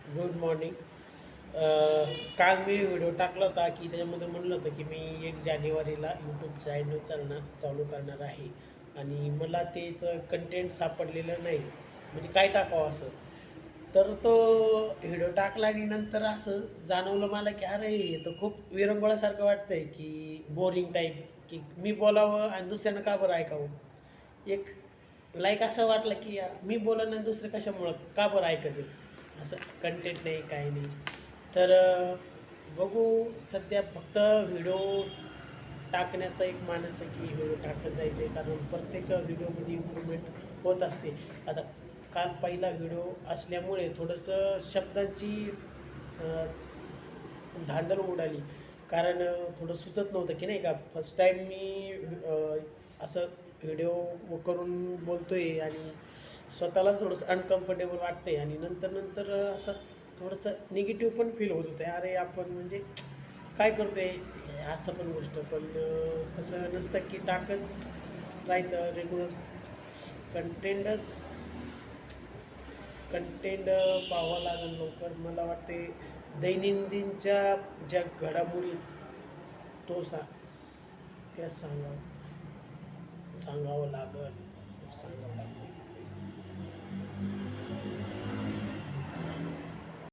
Good morning. काल मी video टाकला होता की त्याच्यामध्ये म्हणलं होतं की मी 1 जानेवारीला यूट्यूब चॅनल चालू करणार आहे आणि मला त्याचं कंटेंट सापडलेलं नाही, म्हणजे काय टाकावं असं. तर तो व्हिडिओ टाकला आणि नंतर असं जाणवलं मला की अरे हे तर खूप विरंगुळ्यासारखं वाटतंय की बोरिंग टाईप, की मी बोलावं आणि दुसऱ्यानं का बरं ऐकावं. एक लाईक असं वाटलं की यार मी बोलणं आणि दुसरं कशामुळं का बरं ऐकत आहे, असं कंटेंट नाही काही नाही. तर बघू. सध्या फक्त व्हिडिओ टाकण्याचा एक मानस आहे की व्हिडिओ टाकत जायचे, कारण प्रत्येक व्हिडिओमध्ये इम्प्रूव्हमेंट होत असते. आता काल पहिला व्हिडिओ असल्यामुळे थोडंसं शब्दांची अ, धांदल उडाली, कारण थोडं सुचत नव्हतं की नाही का. फर्स्ट टाईम मी असं व्हिडिओ करून बोलतोय आणि स्वतःलाच थोडंसं अनकम्फर्टेबल वाटतंय आणि नंतर नंतर असं थोडंसं निगेटिव्ह पण फील होत होतं. अरे आपण म्हणजे काय करतोय असं पण गोष्ट. पण तसं नसतं की टाकत राहायचं रेग्युलर कंटेंटच. कंटेंट पाहावं लागेल लवकर. मला वाटते दैनंदिनच्या ज्या घडामोडी तो त्या सांगावं लागेल. सांगावं लागेल.